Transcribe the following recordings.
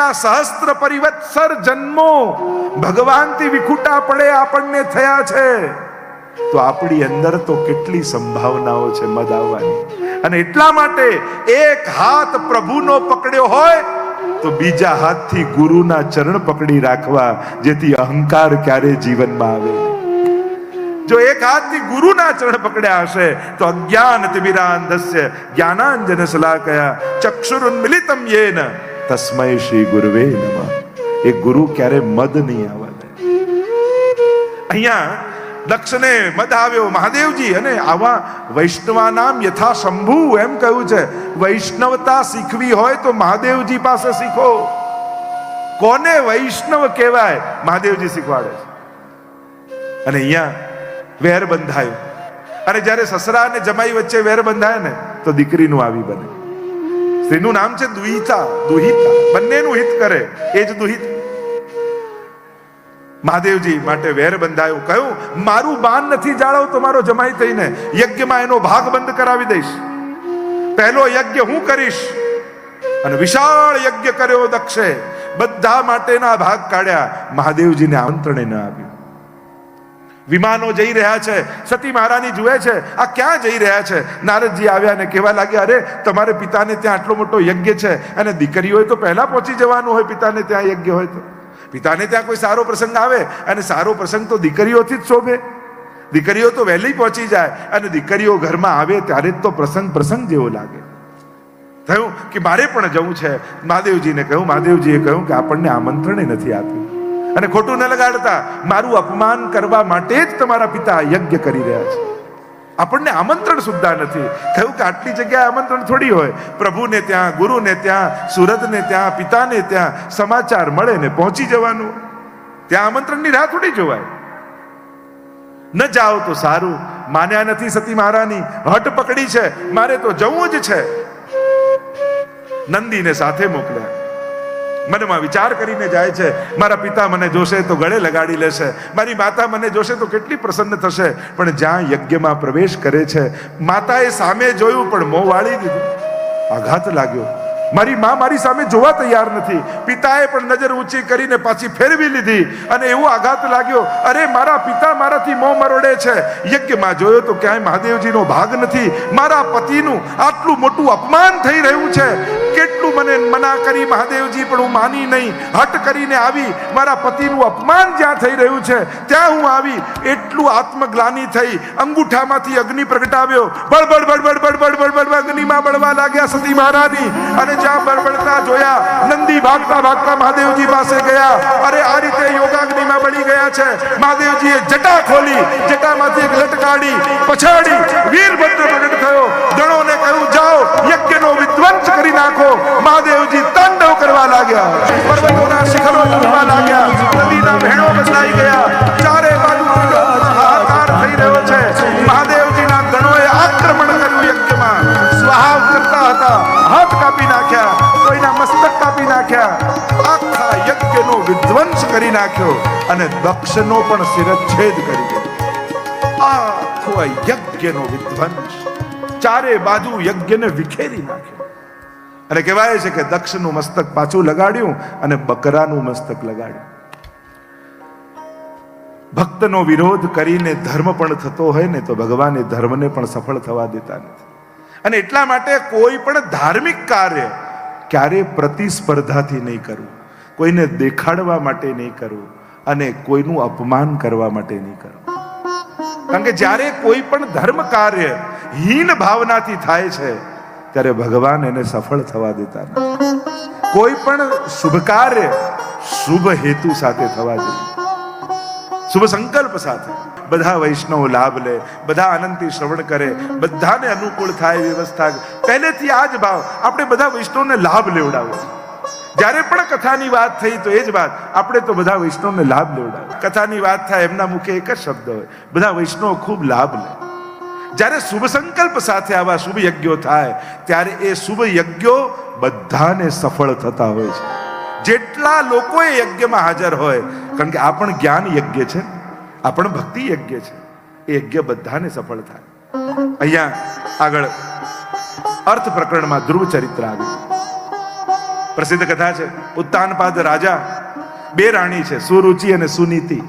કેટલા સહસ્ત્ર પરિવત્સર જન્મો ભગવાનથી વિખૂટા પડે આપણને થયા છે, તો આપણી અંદર તો કેટલી સંભાવનાઓ છે મદ આવવાની. અને એટલા માટે એક હાથ પ્રભુનો પકડ્યો હોય તો બીજા હાથથી ગુરુના ચરણ પકડી રાખવા, જેથી અહંકાર ક્યારે જીવનમાં આવે. જો એક હાથથી ગુરુના ચરણ પકડ્યા હશે તો અજ્ઞાન તિમિરાંધસ્ય જ્ઞાનાંજન શલાકયા ચક્ષુરુન્મિલિતમ યેન તસ્મૈ શ્રી ગુરુવે નમઃ. એ ગુરુ ક્યારે મદ નહીં આવવા દે. અહીંયા દક્ષને મદ આવ્યો મહાદેવજી, અને આવા વૈષ્ણવાનામ યથા શંભુ એમ કહ્યું છે. વૈષ્ણવતા શીખવી હોય તો મહાદેવજી પાસે શીખો. કોને વૈષ્ણવ કહેવાય? મહાદેવજી શીખવાડે છે. અને અહીંયા વેર બંધાયું, અને જ્યારે સસરા અને જમાઈ વચ્ચે વેર બંધાય ને તો દીકરીનું આવી બને. સ્ત્રીનું નામ છે દુહિતા, દુહિતા, બંનેનું હિત કરે એ જ દુહિત. મહાદેવજી માટે વેર બંધાયું. કહ્યું મારું બાન નથી જાળવતો મારો જમાઈ થઈને, યજ્ઞમાં એનો ભાગ બંધ કરાવી દઈશ. પહેલો યજ્ઞ હું કરીશ. અને વિશાળ યજ્ઞ કર્યો દક્ષે, બધા માટેના ભાગ કાઢ્યા. મહાદેવજીને આમંત્રણ ન આપ્યું. વિમાનો જઈ રહ્યા છે, સતી મહારાણી જુએ છે આ ક્યાં જઈ રહ્યા છે. નારદજી આવ્યા ને કહેવા લાગ્યા, અરે તમારે પિતાને ત્યાં આટલો મોટો યજ્ઞ છે, અને દીકરી હોય તો પહેલા પહોંચી જવાનું હોય. પિતાને ત્યાં યજ્ઞ હોય તો, પિતાને ત્યાં કોઈ સારો પ્રસંગ આવે, અને સારો પ્રસંગ તો દીકરીઓથી જ શોભે. દીકરીઓ તો વહેલી પહોંચી જાય, અને દીકરીઓ ઘરમાં આવે ત્યારે જ તો પ્રસંગ જેવો લાગે. થયું કે મારે પણ જવું છે. મહાદેવજીને કહ્યું, મહાદેવજીએ કહ્યું કે આપણને આમંત્રણ નથી આપ્યું, અને ખોટું ન લગાડતા, મારું અપમાન કરવા માટે જ તમારા પિતા યજ્ઞ કરી રહ્યા છે. આપણને આમંત્રણ સુદ્ધા નથી. થયું કે આટલી જગ્યાએ આમંત્રણ થોડી હોય. પ્રભુને ત્યાં, ગુરુને ત્યાં, સુરતને ત્યાં, પિતાને ત્યાં સમાચાર મળે ને પહોંચી જવાનું. ત્યાં આમંત્રણની રાહ થોડી જોવાય. ન જાઓ તો સારું. માન્યા નથી સતી મહારાણી, હટ પકડી છે, મારે તો જવું જ છે. નંદીને સાથે મોકલ્યા. મનમાં વિચાર કરીને જાય છે, મારા પિતા મને જોશે તો ગળે લગાડી લેશે, મારી માતા મને જોશે તો કેટલી પ્રસન્ન થશે. પણ જ્યાં યજ્ઞમાં પ્રવેશ કરે છે, માતાએ સામે જોયું પણ મોં વાળી દીધું. આઘાત લાગ્યો. મારી માં મારી સામે જોવા તૈયાર નથી. પિતાએ પણ નજર ઊંચી કરીને પાછી ફેરવી લીધી, અને એવો આઘાત લાગ્યો, અરે મારા પિતા મારાથી મોં મરોડે છે. યજ્ઞમાં જોયો તો ક્યાંય મહાદેવજીનો ભાગ નથી. મારા પતિનું આટલું મોટું અપમાન થઈ રહ્યું છે. કેટલું મને મના કરી મહાદેવજી, પણ હું માની નહીં. હટ કરીને આવી. મારા પતિનું અપમાન જ્યાં થઈ રહ્યું છે ત્યાં હું આવી. એટલું આત્મગ્લાની થઈ. અંગૂઠામાંથી અગ્નિ પ્રગટાવ્યો. બળબડ બળબડ બળબડ બળબડ અગ્નિમાં બળવા લાગ્યા સતી મહારાણી. અને જ્યાં બળબડતા જોયા, નંદી ભાગતા ભાગતા મહાદેવજી પાસે ગયા. અરે આ રીતે યોગાગ્નિમાં બળી ગયા છે. મહાદેવજીએ જટા ખોલી, જટામાંથી એક લટ કાઢી, પછાડી વીરભદ્ર પ્રગટ થયો. ગણોને કહ્યું જાઓ યજ્ઞનો વિધ્વંસ કરી નાખો. મહાદેવજી તાંડવ કરવા લાગ્યા. પર્વતોના શિખરો તૂટવા લાગ્યા. નદીના વહેણો બદલાઈ ગયા. ચારે બાજુ હાહાકાર થઈ રહ્યો છે. મહાદેવજીના ગણોએ આક્રમણ કર્યું યજ્ઞમાં. સ્વાહા કરતા હતા. હાથ કાપી નાખ્યા, કોઈના મસ્તક કાપી નાખ્યા. આખા યજ્ઞનો વિધ્વંસ કરી નાખ્યો, અને દક્ષનો પણ શિરચ્છેદ કરી દીધો. આખો યજ્ઞનો વિધ્વંસ, ચારે બાજુ યજ્ઞને વિખેરી નાખ્યો. અને કહેવાય છે કે દક્ષનું મસ્તક પાછું લગાડ્યું, અને બકરાનું મસ્તક લગાડ્યું. ભક્તનો વિરોધ કરીને ધર્મ પણ થતો હોય ને તો ભગવાન એ ધર્મને પણ સફળ થવા દેતા નથી. અને એટલા માટે કોઈ પણ ધાર્મિક કાર્ય ક્યારે પ્રતિસ્પર્ધાથી નહીં કરવું, કોઈને દેખાડવા માટે નહીં કરવું, અને કોઈનું અપમાન કરવા માટે નહીં કરવું. કારણ કે જ્યારે કોઈ પણ ધર્મ કાર્ય હીન ભાવનાથી થાય છે ત્યારે ભગવાન એને સફળ થવા દેતા નથી. કોઈ પણ શુભ કાર્ય શુભ હેતુ સાથે થવા જોઈએ, શુભ સંકલ્પ સાથે. બધા વૈષ્ણવ લાભ લે, બધા આનંદથી શ્રવણ કરે, બધાને અનુકૂળ થાય વ્યવસ્થા. પહેલેથી આ જ ભાવ આપણે બધા વૈષ્ણવને લાભ લેવડાવે છે. જ્યારે પણ કથાની વાત થઈ તો એ જ વાત, આપણે તો બધા વૈષ્ણવને લાભ લેવડાવે. કથાની વાત થાય એમના મુખે એક જ શબ્દ હોય, બધા વૈષ્ણવ ખૂબ લાભ લે. જ્યારે શુભ સંકલ્પ સાથે આવા શુભ યજ્ઞો થાય ત્યારે એ શુભ યજ્ઞો બધાને સફળ થતા હોય છે. જેટલા લોકો એ યજ્ઞમાં હાજર હોય, કારણ કે આ પણ જ્ઞાન યજ્ઞ છે, આ પણ ભક્તિ યજ્ઞ છે, એ યજ્ઞ બધાને સફળ થાય. અહીંયા આગળ અર્થ પ્રકરણમાં ધ્રુવ ચરિત્ર આવ્યું. પ્રસિદ્ધ કથા છે. ઉત્તાનપાદ રાજા, બે રાણી છે, સુરુચિ અને સુનીતિ.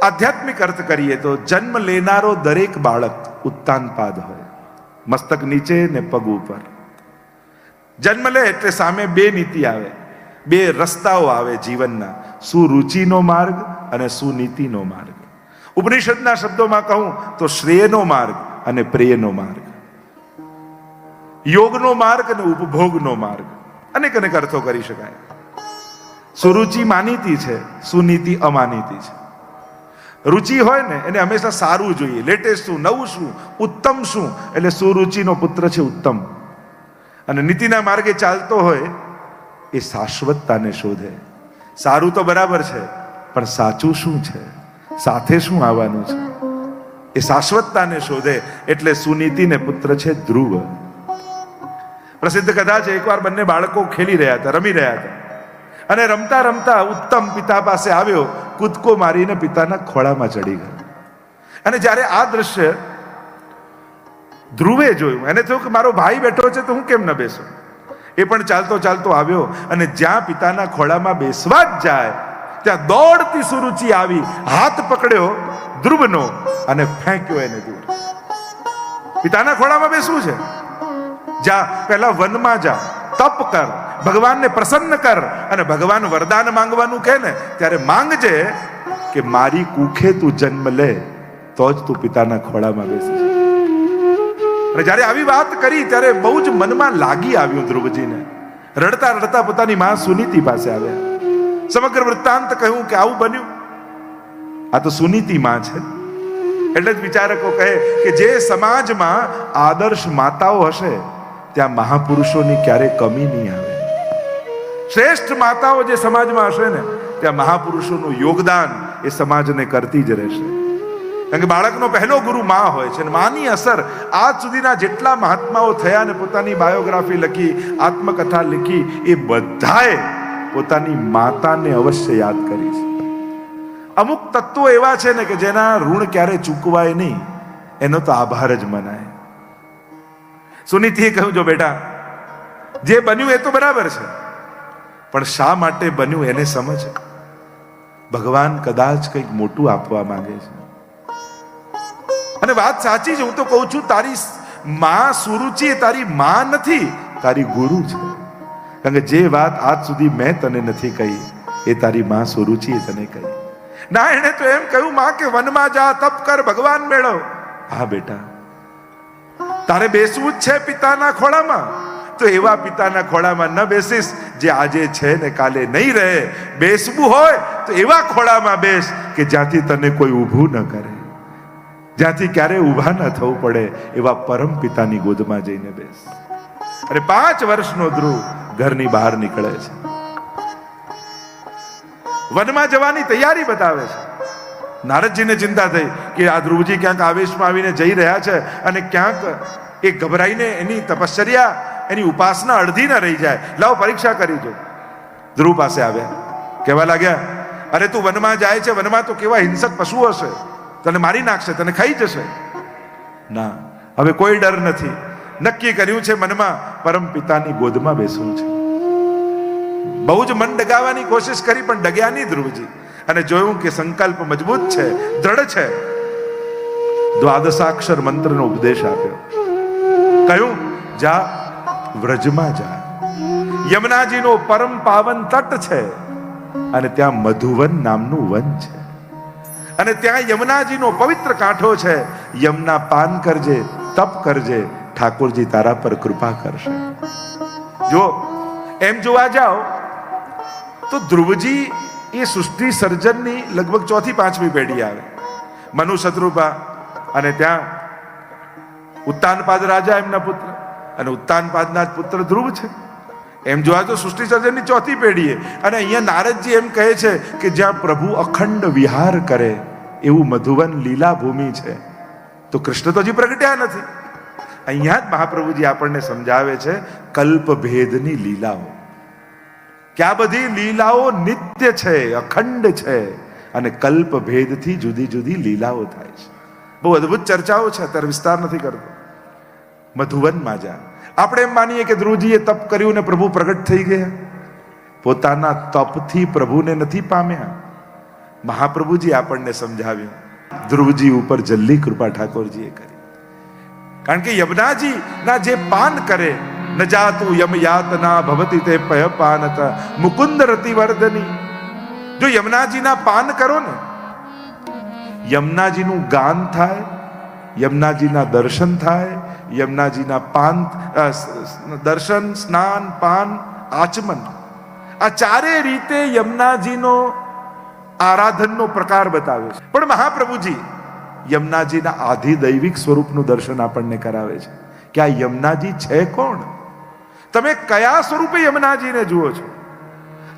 આધ્યાત્મિક અર્થ કરીએ તો જન્મ લેનારો દરેક બાળક ઉત્તાનપાદ હોય, મસ્તક નીચે ને પગ ઉપર. જન્મ લે એટલે સામે બે નીતિ આવે, બે રસ્તાઓ આવે જીવનના, સુરુચિનો માર્ગ અને સુનીતિનો માર્ગ. ઉપનિષદના શબ્દોમાં કહું તો શ્રેયનો માર્ગ અને પ્રેયનો માર્ગ, યોગનો માર્ગ અને ઉપભોગનો માર્ગ. અનેક અનેક અર્થો કરી શકાય. સુરુચિ માનીતી છે, સુનીતિ અમાનીતી છે. રુચિ હોય ને એને હંમેશા સારું જોઈએ, લેટેસ્ટ શું, નવું શું, ઉત્તમ શું, એટલે સુરુચિનો પુત્ર છે ઉત્તમ. અને નીતિના માર્ગે ચાલતો હોય એ શાશ્વતતાને શોધે. સારું તો બરાબર છે, પણ સાચું શું છે, સાથે શું આવવાનું છે, એ શાશ્વતતાને શોધે. એટલે સુનીતિને પુત્ર છે ધ્રુવ. પ્રસિદ્ધ કથા છે, એકવાર બંને બાળકો ખેલી રહ્યા હતા, રમી રહ્યા હતા, અને રમતા રમતા ઉત્તમ પિતા પાસે આવ્યો, કૂદકો મારીને પિતાના ખોળામાં ચડી ગયો. અને જ્યારે આ દ્રશ્ય ધ્રુવે જોયું, એને થયું કે મારો ભાઈ બેઠો છે તો હું કેમ ન બેસું. એ પણ ચાલતો ચાલતો આવ્યો અને જ્યાં પિતાના ખોળામાં બેસવા જ જાય ત્યાં દોડતી સુરુચિ આવી, હાથ પકડ્યો ધ્રુવનો અને ફેંક્યો એને દૂર. પિતાના ખોળામાં બેસવું છે, જા પહેલા વનમાં જા, તપ કર, ભગવાનને પ્રસન્ન કર, અને ભગવાન વરદાન માંગવાનું કહે ને ત્યારે માંગજે કે મારી કુખે તું જન્મ લે તો જ તું પિતાના ખોળામાં બેસીશ. અને જ્યારે આવી વાત કરી ત્યારે બહુ જ મનમાં લાગી આવ્યું ધ્રુવજીને. રડતા રડતા પોતાની માં સુનીતિ પાસે આવ્યા, સમગ્ર વૃત્તાંત કહ્યું કે આવું બન્યું. આ તો સુનીતિ માં છે. એટલે જ વિચારકો કહે કે જે સમાજમાં આદર્શ માતાઓ હશે ત્યાં મહાપુરુષોની ક્યારે કમી નહીં આવે. શ્રેષ્ઠ માતાઓ જે સમાજમાં હશે ને ત્યાં મહાપુરુષોનું યોગદાન એ સમાજને કરતી જ રહેશે. કારણ કે બાળકનો પહેલો ગુરુ માં હોય છે, અને માની અસર આજ સુધીના જેટલા મહાત્માઓ થયા ને પોતાની બાયોગ્રાફી લખી, આત્મકથા લખી, એ બધાએ પોતાની માતાને અવશ્ય યાદ કરી છે. અમુક તત્વો એવા છે ને કે જેના ઋણ ક્યારે ચૂકવાય નહીં, એનો તો આભાર જ મનાય. સુનીતિએ કહ્યું, જો બેટા જે બન્યું એ તો બરાબર છે, પણ શા માટે બન્યું એને સમજ. ભગવાન કદાચ કંઈક મોટું આપવા માંગે છે. અને વાત સાચી છે, હું તો કહું છું તારી માં સુરુચિ એ તારી માં નથી, તારી ગુરુ છે. કારણ કે જે વાત આજ સુધી મેં તને નથી કહી એ તારી માં સુરુચિએ તને કહી. ના, એને તો એમ કહ્યું માં કે વનમાં જા, તપ કર, ભગવાન મેળવ. હા બેટા, તારે બેસવું જ છે પિતાના ખોળામાં, તો એવા પિતાના ખોળામાં ન બેસીશ જે આજે છે ને કાલે નહીં રહે. બેસવું હોય તો એવા ખોળામાં બેસ કે જ્યાંથી તને કોઈ ઊભું ન કરે, જ્યાંથી ક્યારે ઊભા ન થવું પડે, એવા પરમ પિતાની ગોદમાં જઈને બેસ. અને 5 વર્ષનો ધ્રુવ ઘરની બહાર નીકળે છે, વનમાં જવાની તૈયારી બતાવે છે. નારદજીને ચિંતા થઈ કે આ ધ્રુવજી ક્યાંક આવેશમાં આવીને જઈ રહ્યા છે અને ક્યાંક એ ગભરાઈને એની તપશ્ચર્યા, એની ઉપાસના અડધી ન રહી જાય. લાવ પરીક્ષા કરી જો. ધ્રુવ પાસે આવ્યા, કહેવા લાગ્યા, અરે તું વનમાં જાય છે, વનમાં તો કેવા હિંસક પશુઓ હશે, તને મારી નાખશે, તને ખાઈ જશે. ના, હવે કોઈ ડર નથી. નક્કી કર્યું છે મનમાં, પરમ પિતાની ગોદમાં બેસવું છે. બહુ જ મન ડગાવવાની કોશિશ કરી પણ ડગ્યા નહીં ધ્રુવજી. અને જોયું કે સંકલ્પ મજબૂત છે, દ્રઢ છે. દ્વાદશાક્ષર મંત્રનો ઉપદેશ આપ્યો. કહ્યું, જા વ્રજમાં જા, યમુનાજીનો પરમ પાવન તટ છે અને ત્યાં મધુવન નામનું વન છે, અને ત્યાં યમુનાજીનો પવિત્ર કાંઠો છે. યમુના પાન કરજે, તપ કરજે, ઠાકોરજી તારા પર કૃપા કરશે. જો એમ જોવા જાઓ તો ધ્રુવજી એ સૃષ્ટિ સર્જનની લગભગ 4થી 5મી પેઢી આવે. મનુ શત્રુપા, અને ત્યાં ઉત્તાનપાદ રાજા એમના પુત્ર, અને ઉત્તાનપાદના જ પુત્ર ધ્રુવ છે. એમ જોવા તો સૃષ્ટિ સર્જનની 4થી પેઢીએ. અને અહીંયા નારદજી એમ કહે છે કે જ્યાં પ્રભુ અખંડ વિહાર કરે એવું મધુવન લીલા ભૂમિ છે. તો કૃષ્ણ તો હજી પ્રગટ્યા નથી. અહીંયા જ મહાપ્રભુજી આપણને સમજાવે છે કલ્પ ભેદની લીલાઓ, કે આ બધી લીલાઓ નિત્ય છે, અખંડ છે, અને કલ્પ ભેદથી જુદી જુદી લીલાઓ થાય છે. બહુ અદ્ભુત ચર્ચાઓ છે, અત્યારે વિસ્તાર નથી કરતો. મધુવનમાં જા, આપણે એમ માનીએ કે ધ્રુવજીએ તપ કર્યું ને પ્રભુ પ્રગટ થઈ ગયા. પોતાના તપથી પ્રભુને નથી પામ્યા. મહાપ્રભુજી આપણને સમજાવ્યું. ધ્રુવજી ઉપર જલ્દી કૃપા ઠાકોરજીએ કરી. કારણ કે યમુનાજી ના જે પાન કરે, ન જાતું યમ યાતના ભવતી તે પય પાનત મુકુંદ રતિવર્ધની. જો યમુનાજીના પાન કરો ને, યમુનાજીનું ગાન થાય, યમુનાજીના દર્શન થાય, યમુનાજીના પાન દર્શન, સ્નાન, પાન, આચમન, આ ચારે રીતે યમુનાજીનો આરાધનનો પ્રકાર બતાવે છે. પણ મહાપ્રભુજી યમુનાજીના આધિદૈવિક સ્વરૂપનું દર્શન આપણને કરાવે છે કે આ યમુનાજી છે કોણ. તમે કયા સ્વરૂપે યમુનાજીને જુઓ છો?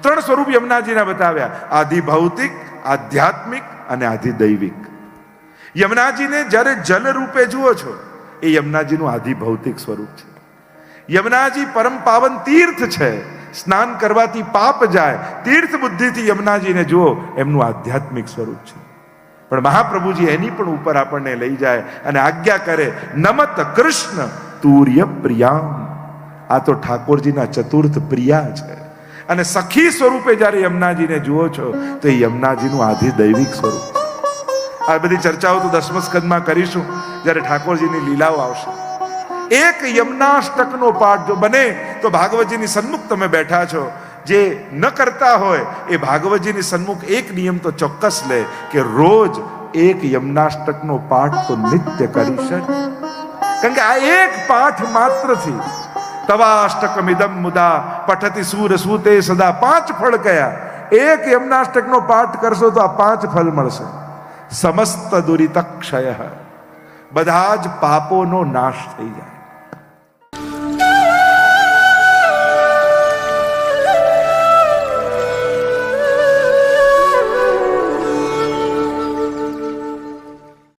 3 સ્વરૂપ યમુનાજીના બતાવ્યા: આધિ ભૌતિક, આધ્યાત્મિક અને આધિદૈવિક. યમુનાજીને જ્યારે જલ રૂપે જુઓ છો, એ યમુનાજીનું આધિ ભૌતિક સ્વરૂપ છે. યમુનાજી પરમ પાવન તીર્થ છે, સ્નાન કરવાથી પાપ જાય. તીર્થ બુદ્ધિથી યમુનાજીને જુઓ, એમનું આધ્યાત્મિક સ્વરૂપ છે. પણ મહાપ્રભુજી એની પણ ઉપર આપણને લઈ જાય અને આજ્ઞા કરે, નમત કૃષ્ણ તુર્ય પ્રિયામ. આ તો ઠાકોરજીના ચતુર્થ પ્રિયા છે. અને સખી સ્વરૂપે જ્યારે યમુનાજીને જુઓ છો, તો એ યમુનાજીનું આધિદૈવિક સ્વરૂપ છે. આ બધી ચર્ચાઓ તો 10મા સ્કંદમાં કરીશું, જ્યારે ઠાકોરજીની લીલાઓ આવશે. એક યમુનાષ્ટકનો પાઠ જો બને તો ભાગવતજીની સન્મુખ તમે બેઠા છો, જે ન કરતા હોય એ ભાગવતજીની સન્મુખ એક નિયમ તો ચોક્કસ લે કે રોજ એક યમુનાષ્ટકનો પાઠ તો નિત્ય કરીશ. કારણ કે આ એક પાઠ માત્રથી તવાષ્ટકમિદમ મુદા પઠતી સૂર સૂતે સદા 5 ફળ કયા. એક યમુનાષ્ટકનો પાઠ કરશો તો આ 5 ફળ મળશે. સમસ્ત દુરિતક્ષય, બધા જ પાપોનો નાશ થઈ જાય.